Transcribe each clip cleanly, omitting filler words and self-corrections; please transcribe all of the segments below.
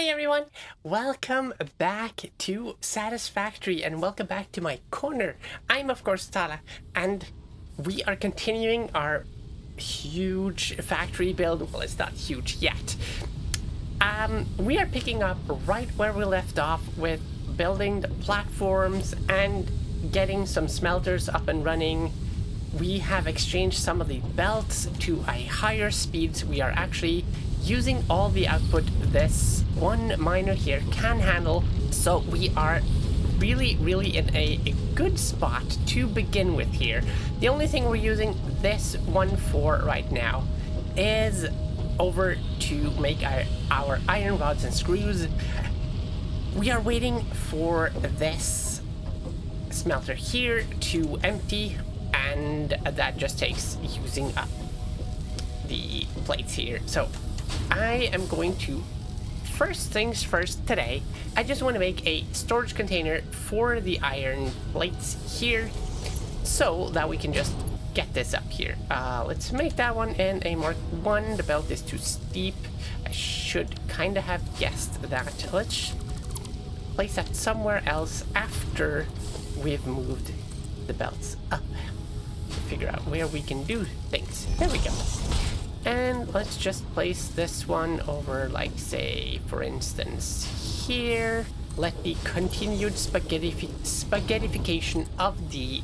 Hey everyone, welcome back to Satisfactory and welcome back to my corner. I'm of course Tala and we are continuing our huge factory build. Well, it's not huge yet. We are picking up right where we left off with building the platforms and getting some smelters up and running. We have exchanged some of the belts to a higher speeds. We are actually using all the output this one miner here can handle, so we are really in a good spot to begin with here. The only thing we're using this one for right now is over to make our iron rods and screws. We are waiting for this smelter here to empty, and that just takes using up the plates here. So I am going to, first things first today, I just want to make a storage container for the iron plates here so that we can just get this up here. Let's make that one in a Mark 1. The belt is too steep. I should kind of have guessed that. Let's place that somewhere else after we've moved the belts up. Figure out where we can do things. There we go. And let's just place this one over, like, say, for instance, here. Let the continued spaghettification of the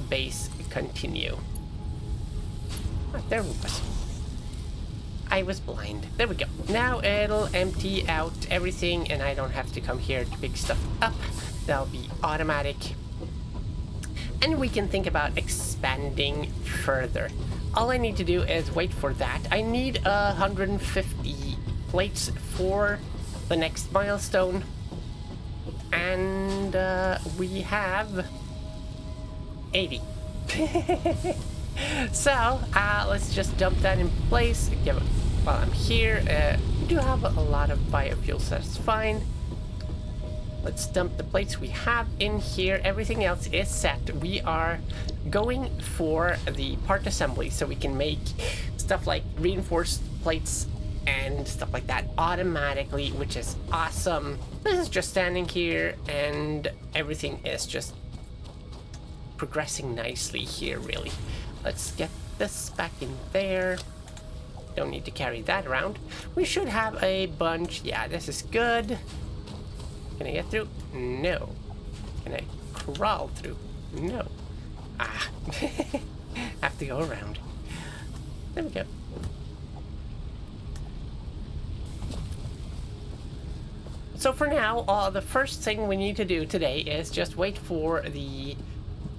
base continue. Oh, there it was. I was blind. There we go. Now it'll empty out everything, and I don't have to come here to pick stuff up. That'll be automatic. And we can think about expanding further. All I need to do is wait for that. I need 150 plates for the next milestone. And we have 80. So let's just dump that in place. While I'm here, we do have a lot of biofuels, so that's fine. Let's dump the plates we have in here. Everything else is set. We are going for the part assembly so we can make stuff like reinforced plates and stuff like that automatically, which is awesome. This is just standing here and everything is just progressing nicely here, really. Let's get this back in there. Don't need to carry that around. We should have a bunch. Yeah, this is good. Can I get through? No. Can I crawl through? No. Ah. Have to go around. There we go. So for now, the first thing we need to do today is just wait for the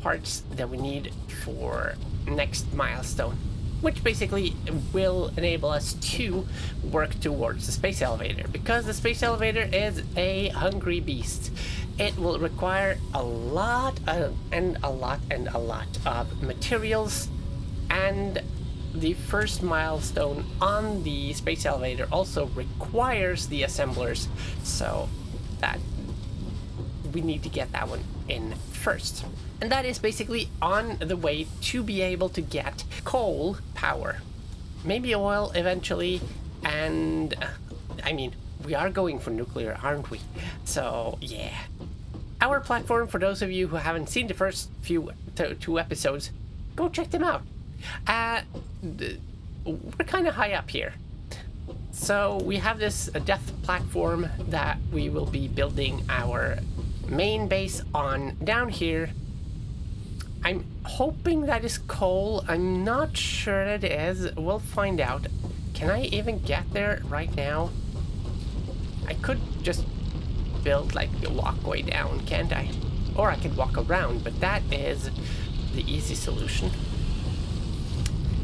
parts that we need for next milestone, which basically will enable us to work towards the space elevator, because the space elevator is a hungry beast. It will require a lot of materials, and the first milestone on the space elevator also requires the assemblers, so that we need to get that one in first. And that is basically on the way to be able to get coal power. Maybe oil eventually, and I mean, we are going for nuclear, aren't we? So, yeah. Our platform, for those of you who haven't seen the first two episodes, go check them out. We're kind of high up here. So we have this death platform that we will be building our main base on down here. I'm hoping that is coal. I'm not sure it is. We'll find out. Can I even get there right now? I could just build like a walkway down, can't I? Or I could walk around, but that is the easy solution.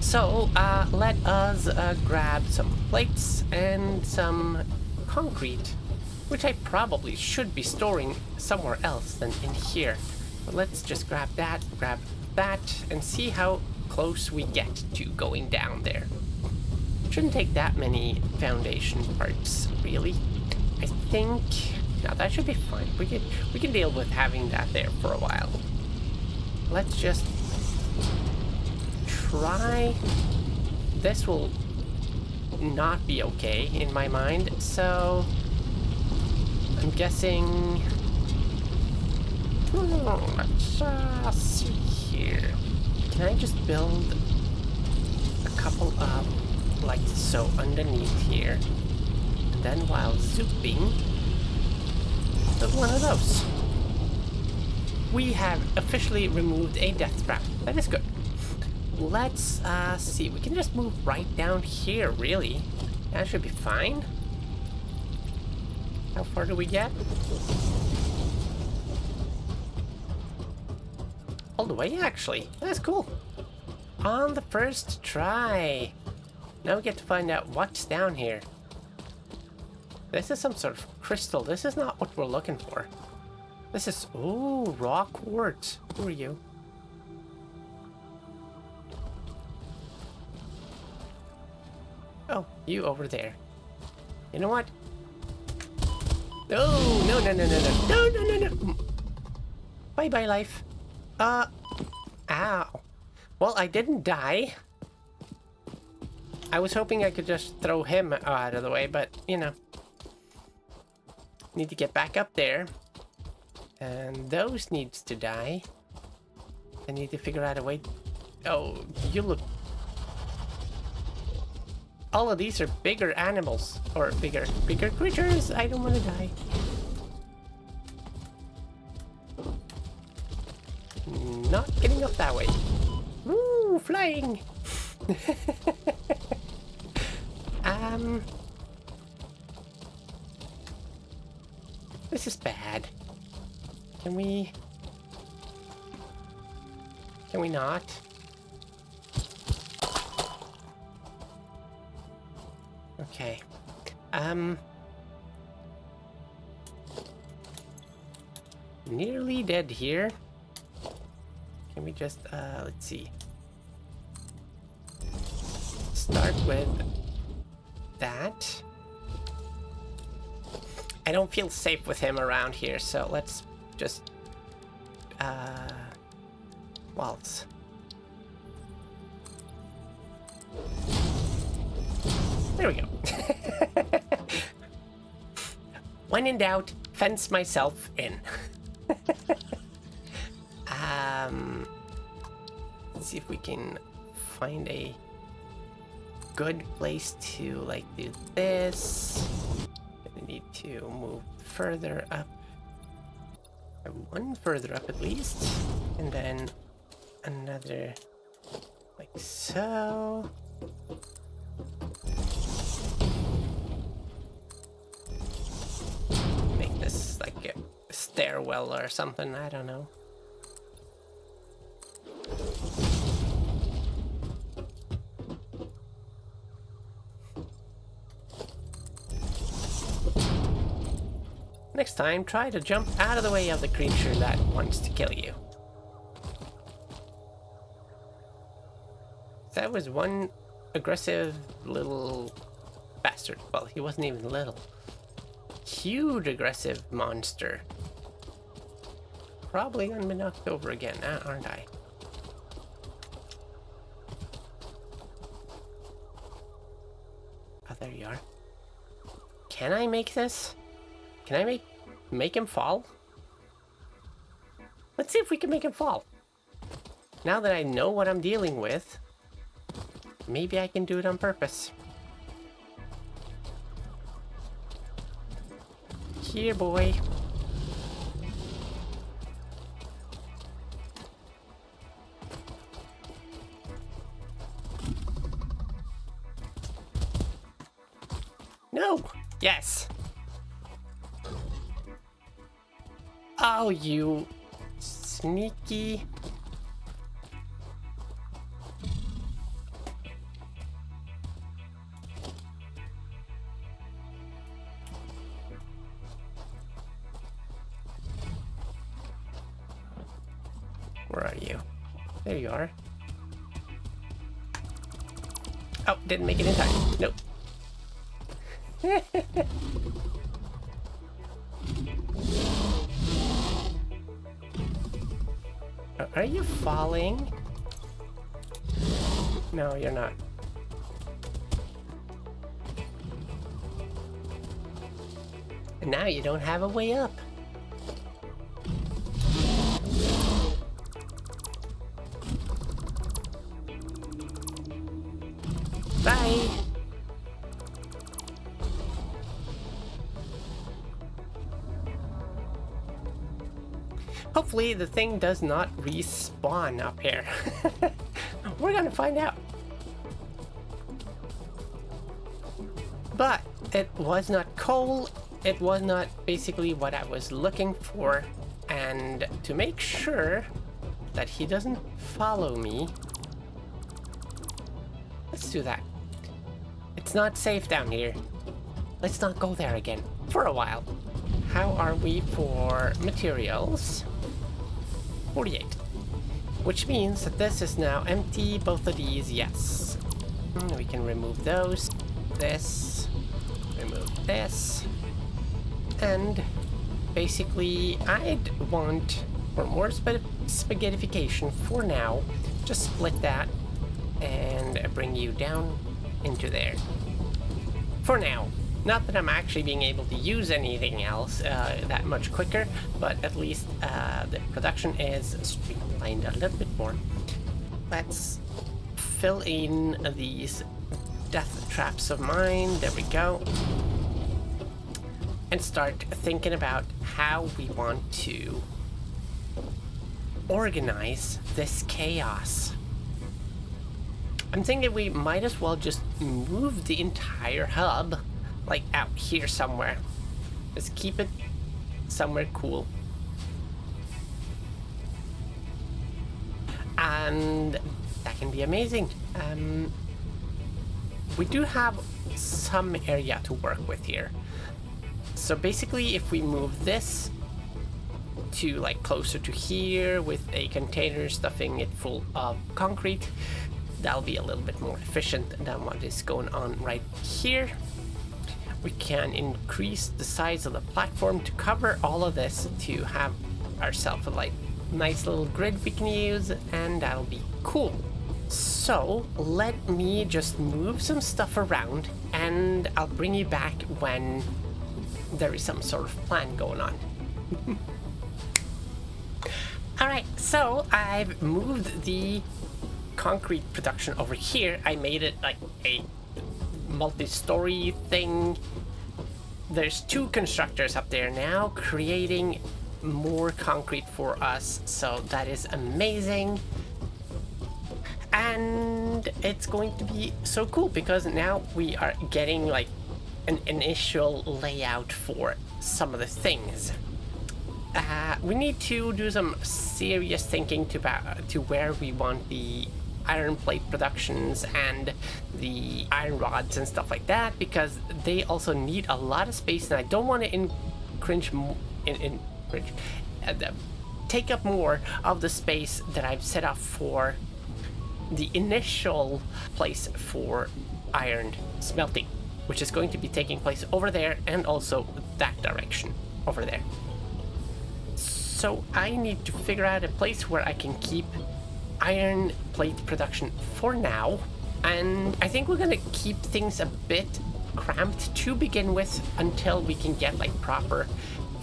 So let us grab some plates and some concrete, which I probably should be storing somewhere else than in here. But let's just grab that, and see how close we get to going down there. Shouldn't take that many foundation parts, really. I think, no, that should be fine. We can deal with having that there for a while. Let's just try. This will not be okay in my mind, so I'm guessing... let's see here. Can I just build a couple of, like so, underneath here? And then while zooping, build one of those. We have officially removed a death trap. That is good. Let's see. We can just move right down here, really. That should be fine. How far do we get? All the way, actually. That's cool. On the first try. Now we get to find out what's down here. This is some sort of crystal. This is not what we're looking for. This is... ooh, raw quartz. Who are you? Oh, you over there. You know what? Oh, no, no, no, no, no. No, no, no, no. Bye-bye, life. Ow. Well, I didn't die. I was hoping I could just throw him out of the way, but, you know. Need to get back up there. And those needs to die. I need to figure out a way... oh, you look... all of these are bigger animals. Or bigger creatures. I don't want to die. Not getting up that way. Woo, flying! This is bad. Can we not? Okay. Nearly dead here. Can we just, let's see. Start with that. I don't feel safe with him around here, so let's just, waltz. There we go. When in doubt, fence myself in. Let's see if we can find a good place to, like, do this. Gonna need to move further up. One further up at least. And then another like so. Make this like a stairwell or something, I don't know. Next time, try to jump out of the way of the creature that wants to kill you. That was one aggressive little bastard. Well, he wasn't even little. Huge aggressive monster. Probably gonna be knocked over again, aren't I? Oh, there you are. Can I make this? Can I make him fall? Let's see if we can make him fall. Now that I know what I'm dealing with, maybe I can do it on purpose. Here, boy. No! Yes! Oh, you sneaky... Where are you? There you are. Oh, didn't make it in time. Nope. Are you falling? No, you're not. And now you don't have a way up. Bye! Hopefully the thing does not respawn up here. We're gonna find out. But it was not coal, it was not basically what I was looking for. And to make sure that he doesn't follow me, let's do that. It's not safe down here. Let's not go there again for a while. How are we for materials? 48. Which means that this is now empty. Both of these, yes. We can remove those. This. Remove this. And basically, I'd want, for more spaghettification for now, just split that and bring you down into there. For now. Not that I'm actually being able to use anything else that much quicker, but at least the production is streamlined a little bit more. Let's fill in these death traps of mine. There we go. And start thinking about how we want to organize this chaos. I'm thinking we might as well just move the entire hub like out here somewhere. Just keep it somewhere cool. And that can be amazing. We do have some area to work with here. So basically if we move this to like closer to here with a container stuffing it full of concrete, that'll be a little bit more efficient than what is going on right here. We can increase the size of the platform to cover all of this to have ourselves a like nice little grid we can use, and that'll be cool. So let me just move some stuff around and I'll bring you back when there is some sort of plan going on. Alright, so I've moved the concrete production over here. I made it like a multi-story thing. There's 2 constructors up there now creating more concrete for us, so that is amazing. And it's going to be so cool because now we are getting like an initial layout for some of the things. We need to do some serious thinking to where we want the iron plate productions and the iron rods and stuff like that, because they also need a lot of space, and I don't want to take up more of the space that I've set up for the initial place for iron smelting, which is going to be taking place over there and also that direction over there. So I need to figure out a place where I can keep iron plate production for now, and I think we're gonna keep things a bit cramped to begin with until we can get like proper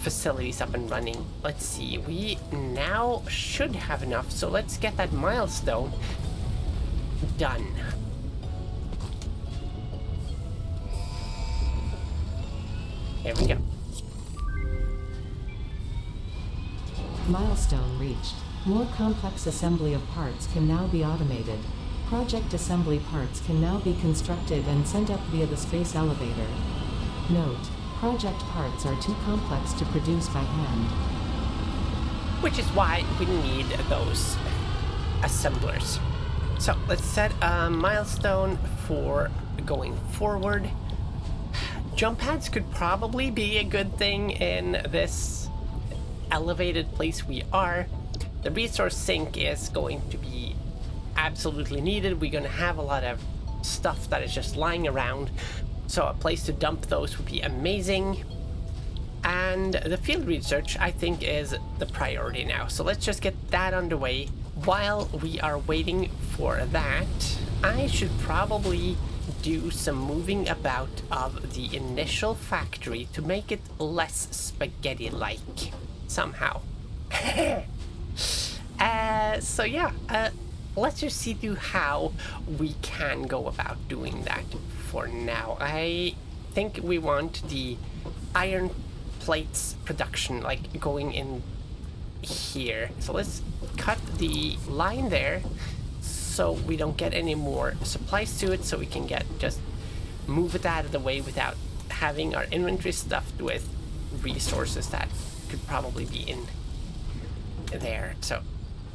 facilities up and running. Let's see, we now should have enough, so let's get that milestone done. Here we go. Milestone reached. More complex assembly of parts can now be automated. Project assembly parts can now be constructed and sent up via the space elevator. Note: project parts are too complex to produce by hand. Which is why we need those assemblers. So let's set a milestone for going forward. Jump pads could probably be a good thing in this elevated place we are. The resource sink is going to be absolutely needed. We're going to have a lot of stuff that is just lying around, so a place to dump those would be amazing. And the field research, I think, is the priority now, so let's just get that underway. While we are waiting for that, I should probably do some moving about of the initial factory to make it less spaghetti-like somehow. So yeah, let's just see through how we can go about doing that for now. I think we want the iron plates production like going in here. So let's cut the line there so we don't get any more supplies to it, so we can just move it out of the way without having our inventory stuffed with resources that could probably be in there. So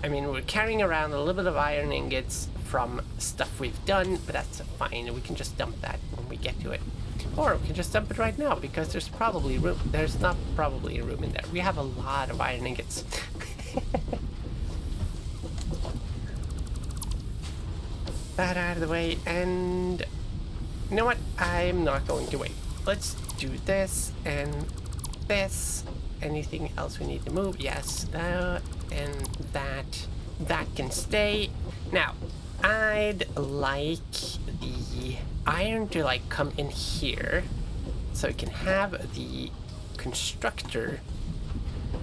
I mean, we're carrying around a little bit of iron ingots from stuff we've done, but that's fine. We can just dump that when we get to it. Or we can just dump it right now, because there's probably room. There's not probably a room in there. We have a lot of iron ingots. That out of the way, and you know what? I'm not going to wait. Let's do this and this. Anything else we need to move? Yes, and that can stay. Now, I'd like the iron to like come in here, so we can have the constructor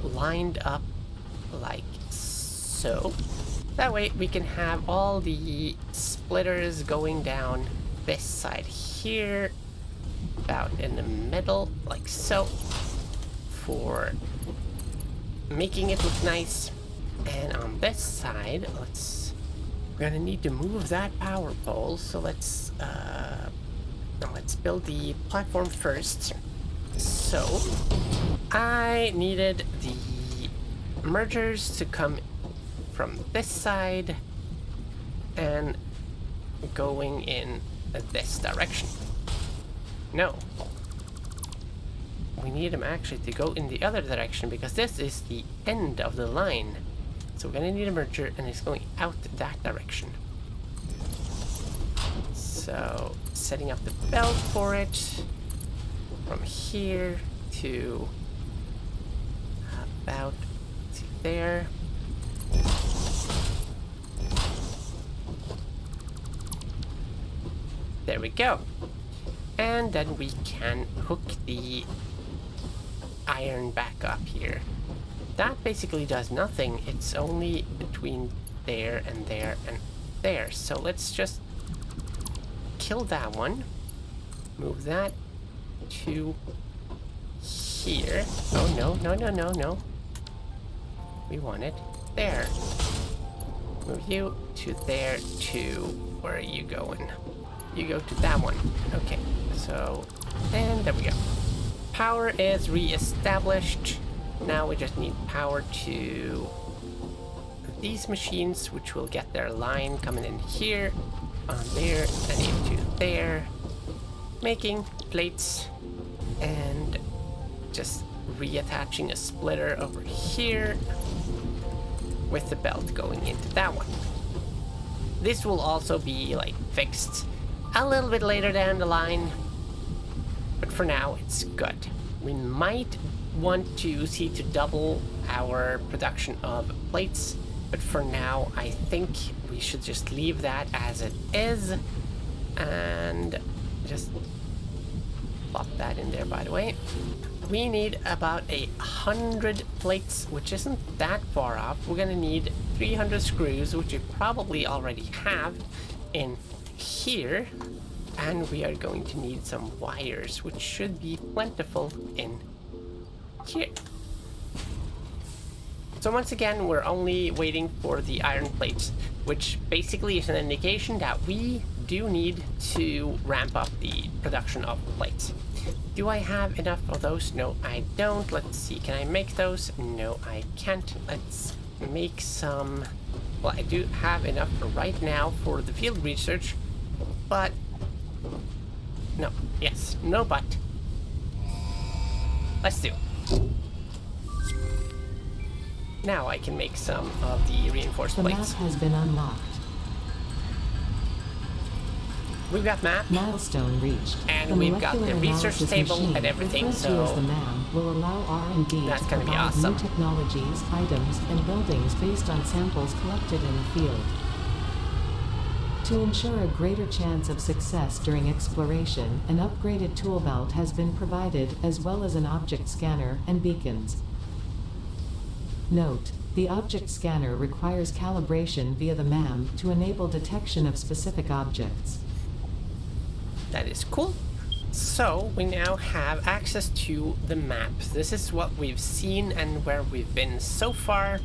lined up like so. That way we can have all the splitters going down this side here, about in the middle, like so, for making it look nice. And on this side, we're gonna need to move that power pole, so let's build the platform first. So I needed the mergers to come from this side and going in this direction. No, we need them actually to go in the other direction, because this is the end of the line. So we're gonna need a merger, and it's going out that direction. So setting up the belt for it from here to about to there. There we go. And then we can hook the iron back up here. That basically does nothing. It's only between there and there and there. So let's just kill that one. Move that to here. Oh, no, no, no, no, no. We want it there. Move you to there to... Where are you going? You go to that one. Okay, so... And there we go. Power is re-established. Now we just need power to these machines, which will get their line coming in here, on there, and into there, making plates, and just reattaching a splitter over here with the belt going into that one. This will also be like fixed a little bit later down the line, but for now it's good. We might want to see to double our production of plates, but for now I think we should just leave that as it is and just plop that in there. By the way, we need about 100 plates, which isn't that far off. We're gonna need 300 screws, which we probably already have in here, and we are going to need some wires, which should be plentiful in here. So once again, we're only waiting for the iron plates, which basically is an indication that we do need to ramp up the production of plates. Do I have enough of those? No, I don't. Let's see, can I make those? No, I can't. Let's make some. Well, I do have enough right now for the field research, but no, yes, no, but let's do it. Now I can make some of the reinforced plates. The map has been unlocked. We've got map. Milestone reached. And we've got the research table and everything, so the MAM will allow R&D that's to gonna be provide awesome. new technologies, items, and buildings based on samples collected in the field. To ensure a greater chance of success during exploration, an upgraded tool belt has been provided, as well as an object scanner and beacons. Note: the object scanner requires calibration via the MAM to enable detection of specific objects. That is cool. So we now have access to the maps. This is what we've seen and where we've been so far.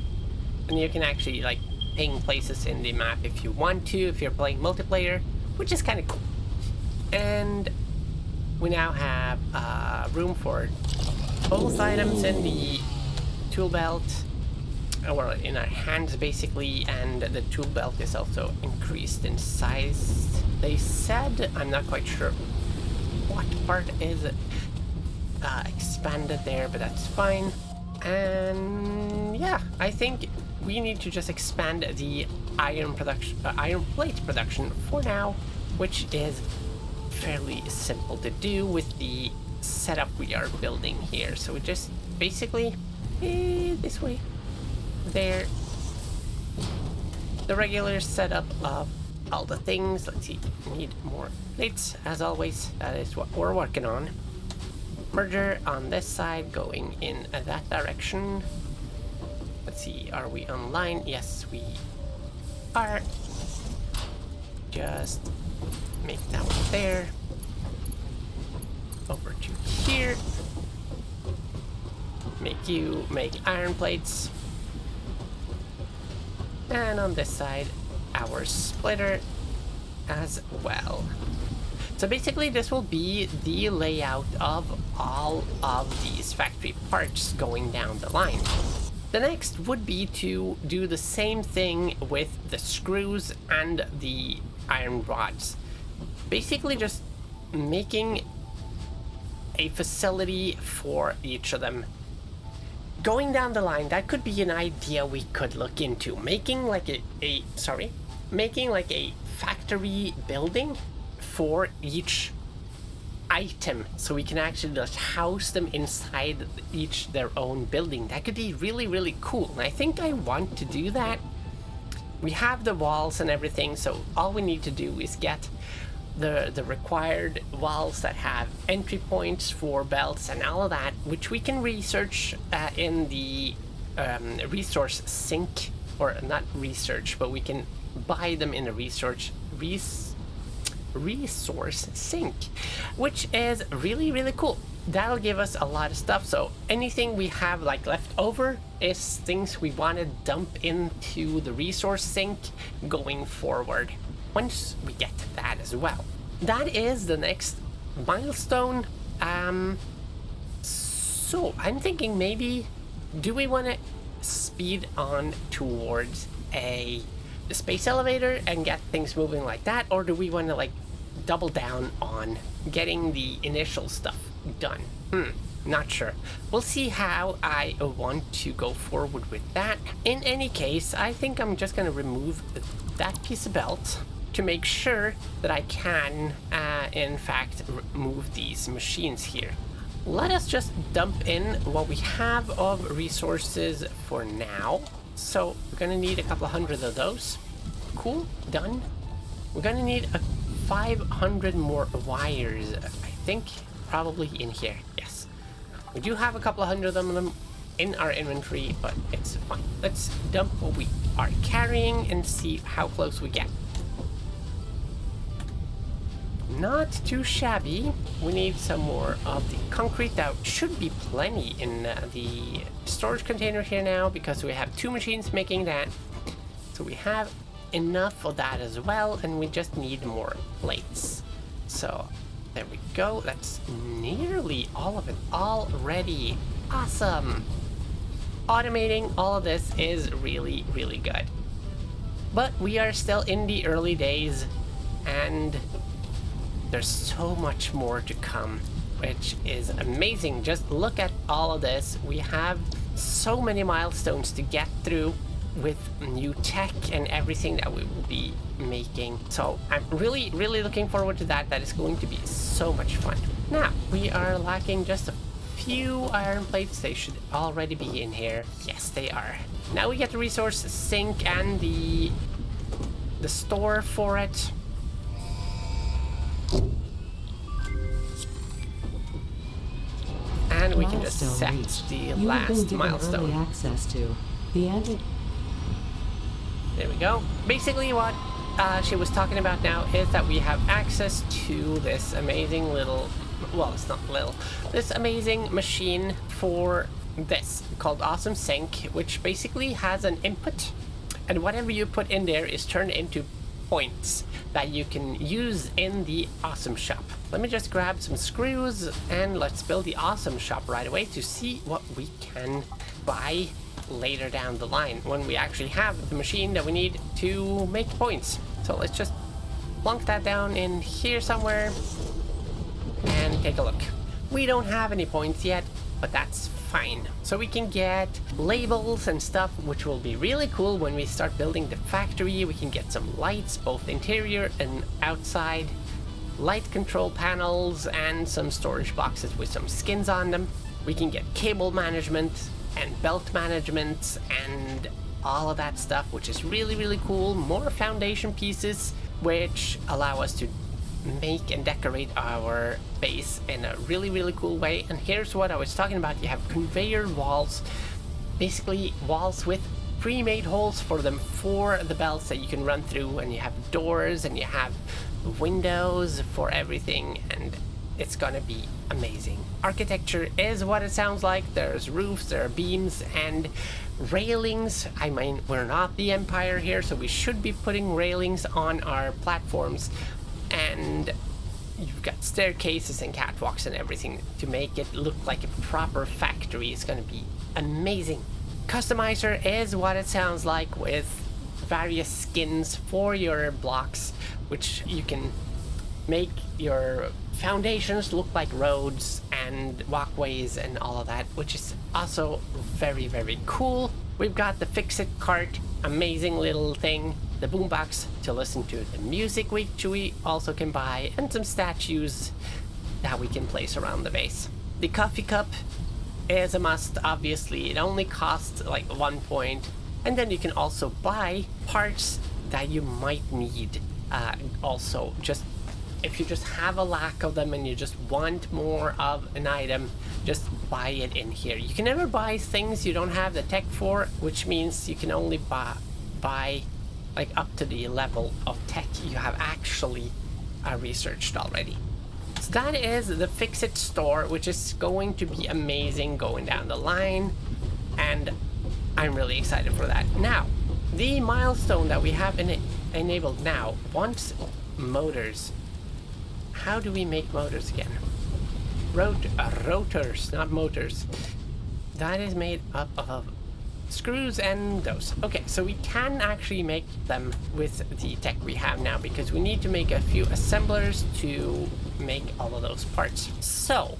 And you can actually like ping places in the map if you want to, if you're playing multiplayer, which is kind of cool. And we now have room for both items in the tool belt, or in our hands basically, and the tool belt is also increased in size, they said. I'm not quite sure what part is expanded there, but that's fine. And yeah, I think we need to just expand the iron plate production for now, which is fairly simple to do with the setup we are building here. So we just basically this way, there, the regular setup of all the things. Let's see, we need more plates as always. That is what we're working on. Merger on this side going in that direction. Let's see, are we online? Yes, we are. Just make that one there. Over to here. Make iron plates. And on this side, our splitter as well. So basically this will be the layout of all of these factory parts going down the line. The next would be to do the same thing with the screws and the iron rods. Basically just making a facility for each of them. Going down the line, that could be an idea we could look into. Making like a factory building for each item, so we can actually just house them inside each their own building. That could be really, really cool, and I think I want to do that. We have the walls and everything, so all we need to do is get the required walls that have entry points for belts and all of that, which we can research in the resource sink, or not research, but we can buy them in a resource sink, which is really, really cool. That'll give us a lot of stuff. So anything we have like left over is things we want to dump into the resource sink going forward, once we get to that as well. That is the next milestone. So I'm thinking, maybe do we want to speed on towards the space elevator and get things moving like that, or do we want to like double down on getting the initial stuff done? Not sure. We'll see how I want to go forward with that. In any case, I think I'm just going to remove that piece of belt to make sure that I can, in fact, move these machines here. Let us just dump in what we have of resources for now. So we're going to need a couple hundred of those. Cool, done. We're going to need 500 more wires, I think, probably in here. Yes. We do have a couple of hundred of them in our inventory, but it's fine. Let's dump what we are carrying and see how close we get. Not too shabby. We need some more of the concrete. That should be plenty in the storage container here now, because we have 2 machines making that. So we have enough of that as well, and we just need more plates. So there we go. That's nearly all of it already. Awesome. Automating all of this is really, really good. But we are still in the early days, and there's so much more to come, which is amazing. Just look at all of this. We have so many milestones to get through with new tech and everything that we will be making. So I'm really, really looking forward to that. That is going to be so much fun. Now, we are lacking just a few iron plates. They should already be in here. Yes, they are. Now we get the resource sink and the the store for it. And we can just set the last milestone. Early access to the There we go. Basically what she was talking about now is that we have access to this amazing little, well, it's not little, this amazing machine for this called Awesome Sync, which basically has an input, and whatever you put in there is turned into points that you can use in the Awesome Shop. Let me just grab some screws and let's build the Awesome Shop right away to see what we can buy later down the line when we actually have the machine that we need to make points. So let's just plunk that down in here somewhere and take a look. We don't have any points yet, but that's fine. So we can get labels and stuff, which will be really cool when we start building the factory. We can get some lights, both interior and outside, light control panels, and some storage boxes with some skins on them. We can get cable management and belt management and all of that stuff, which is really, really cool. More foundation pieces, which allow us to make and decorate our base in a really, really cool way. And here's what I was talking about. You have conveyor walls, basically walls with pre-made holes for them for the belts that you can run through, and you have doors and you have windows for everything, and it's gonna be amazing. Architecture is what it sounds like. There's roofs, there are beams and railings. I mean, we're not the Empire here, so we should be putting railings on our platforms, and you've got staircases and catwalks and everything to make it look like a proper factory. It's gonna be amazing. Customizer is what it sounds like, with various skins for your blocks, which you can make your foundations look like roads and walkways and all of that, which is also very, very cool. We've got the Fix-It cart, amazing little thing, the boombox to listen to the music, which we also can buy, and some statues that we can place around the base. The coffee cup is a must, obviously. It only costs like 1 point, and then you can also buy parts that you might need. Also, just if you just have a lack of them and you just want more of an item, just buy it in here. You can never buy things you don't have the tech for, which means you can only buy like up to the level of tech you have actually researched already. So that is the Fix-It store, which is going to be amazing going down the line, and I'm really excited for that. Now, the milestone that we have enabled now wants motors. How do we make motors again? Rotors, not motors. That is made up of screws and those. Okay, so we can actually make them with the tech we have now, because we need to make a few assemblers to make all of those parts. So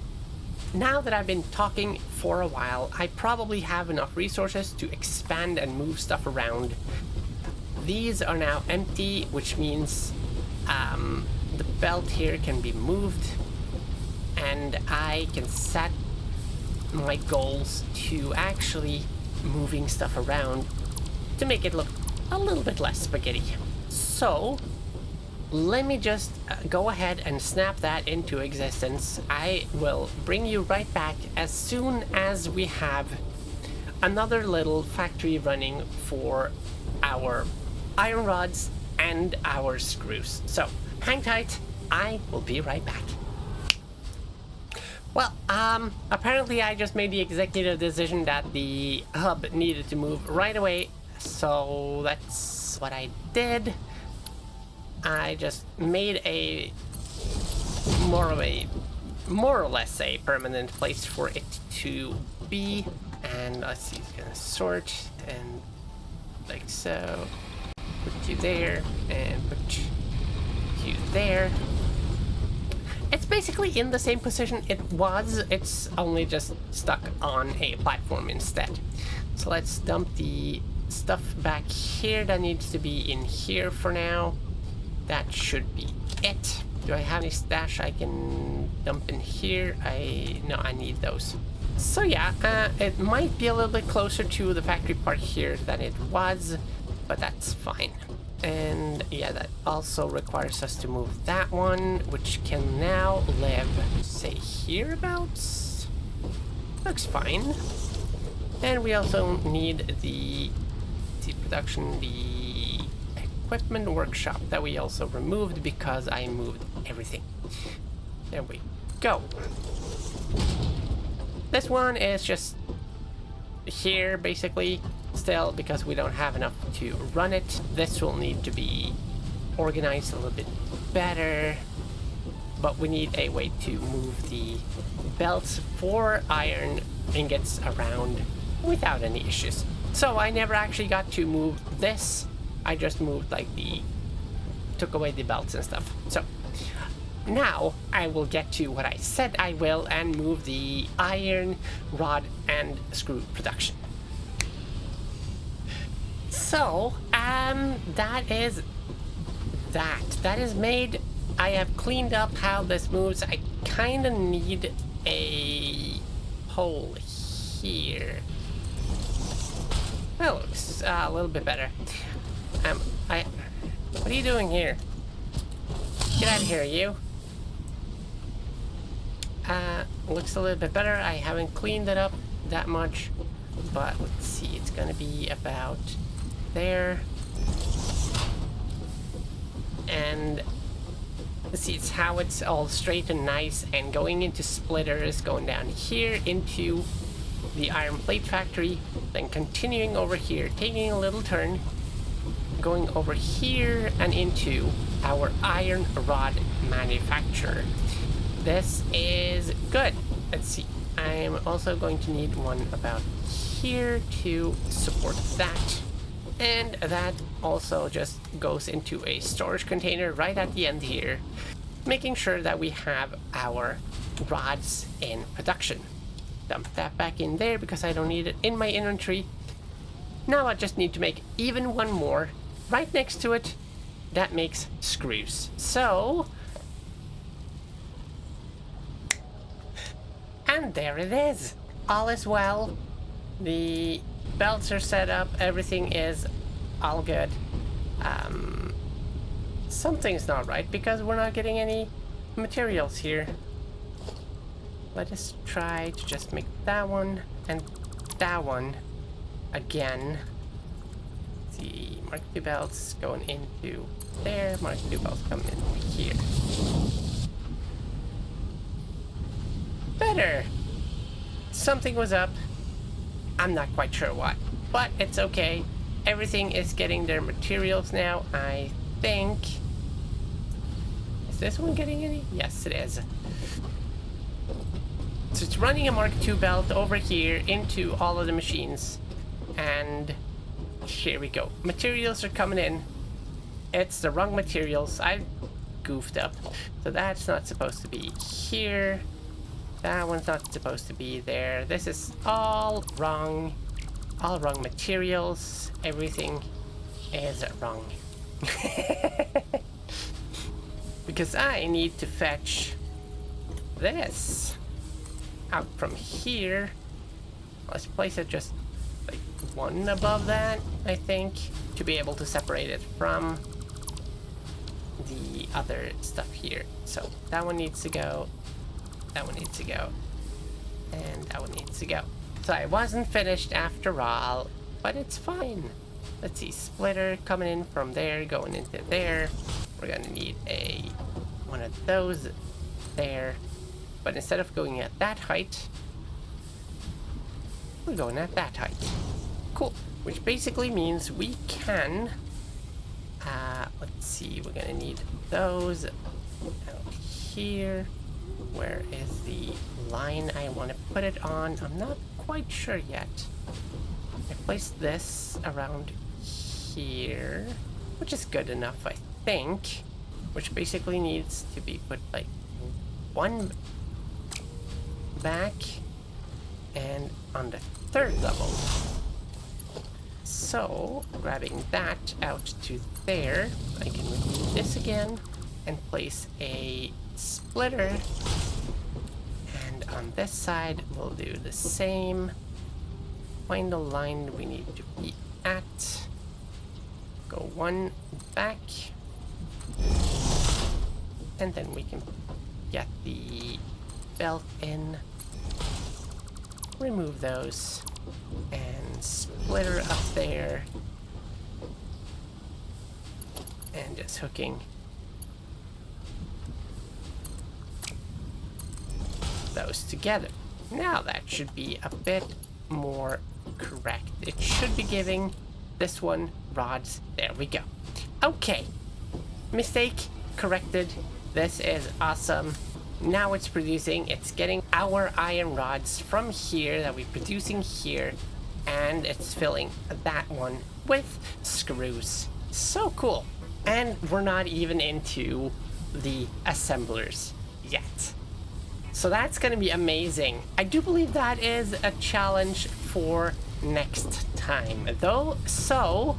now that I've been talking for a while, I probably have enough resources to expand and move stuff around. These are now empty, which means the belt here can be moved, and I can set my goals to actually moving stuff around to make it look a little bit less spaghetti. So let me just go ahead and snap that into existence. I will bring you right back as soon as we have another little factory running for our iron rods and our screws. So hang tight, I will be right back. Well, apparently I just made the executive decision that the hub needed to move right away, so that's what I did. I just made a more or less a permanent place for it to be, and let's see, it's gonna sort and like so. Put you there and put you there. It's basically in the same position it was, it's only just stuck on a platform instead. So let's dump the stuff back here that needs to be in here for now. That should be it. Do I have any stash I can dump in here? No, I need those. So yeah, it might be a little bit closer to the factory part here than it was. but that's fine. And yeah, that also requires us to move that one, which can now live, say, hereabouts. Looks fine. And we also need the production, the equipment workshop that we also removed because I moved everything. There we go. This one is just here basically still because we don't have enough to run it. This will need to be organized a little bit better, but we need a way to move the belts for iron ingots around without any issues. So I never actually got to move this. I just moved like took away the belts and stuff. So now I will get to what I said I will and move the iron, rod, and screw production. So, that is that. That is made. I have cleaned up how this moves. I kind of need a hole here. That looks a little bit better. What are you doing here? Get out of here, you. Looks a little bit better. I haven't cleaned it up that much, but let's see. It's gonna be about there. And let's see, it's how it's all straight and nice and going into splitters, going down here into the iron plate factory, then continuing over here, taking a little turn, going over here and into our iron rod manufacturer. This is good. Let's see. I'm also going to need one about here to support that. And that also just goes into a storage container right at the end here, making sure that we have our rods in production. Dump that back in there because I don't need it in my inventory. Now I just need to make even one more right next to it. That makes screws. So, and there it is. All is well. The belts are set up. Everything is all good. Something's not right because we're not getting any materials here. Let us try to just make that one and that one again. The Mark II belts going into there. Mark II belts coming in here. Better. Something was up. I'm not quite sure what, but it's okay. Everything is getting their materials now, I think. Is this one getting any? Yes, it is. So it's running a Mark II belt over here into all of the machines. And here we go. Materials are coming in. It's the wrong materials. I goofed up. So that's not supposed to be here. That one's not supposed to be there. This is all wrong. All wrong materials. Everything is wrong. Because I need to fetch this out from here. Let's place it just like one above that, I think, to be able to separate it from the other stuff here. So that one needs to go. That one needs to go. And that one needs to go. So I wasn't finished after all, but it's fine. Let's see, splitter coming in from there, going into there. We're gonna need one of those there. But instead of going at that height, we're going at that height. Cool. Which basically means we can, let's see, we're gonna need those out here. Where is the line I want to put it on? I'm not quite sure yet. I placed this around here, which is good enough, I think. Which basically needs to be put like one back and on the third level. So, grabbing that out to there, I can remove this again and place a splitter, and on this side we'll do the same. Find the line we need to be at, go one back. And then we can get the belt in. Remove those. And splitter up there. And just hooking those together. Now that should be a bit more correct. It should be giving this one rods. There we go. Okay. Mistake corrected. This is awesome. Now it's producing. It's getting our iron rods from here that we're producing here. And it's filling that one with screws. So cool. And we're not even into the assemblers yet. So that's going to be amazing. I do believe that is a challenge for next time, though. So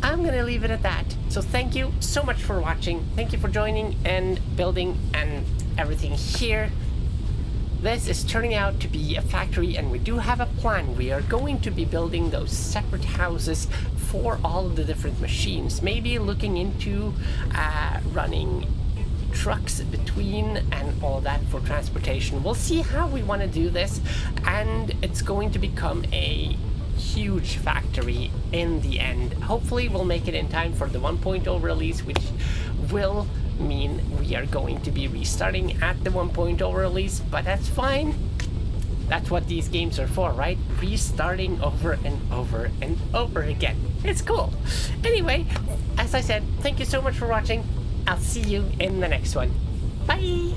I'm going to leave it at that. So thank you so much for watching. Thank you for joining and building and everything here. This is turning out to be a factory, and we do have a plan. We are going to be building those separate houses for all of the different machines. Maybe looking into running trucks between and all that for transportation. We'll see how we want to do this, and it's going to become a huge factory in the end. Hopefully we'll make it in time for the 1.0 release, which will mean we are going to be restarting at the 1.0 release, but that's fine. That's what these games are for, right? Restarting over and over and over again. It's cool. Anyway, as I said, thank you so much for watching. I'll see you in the next one. Bye!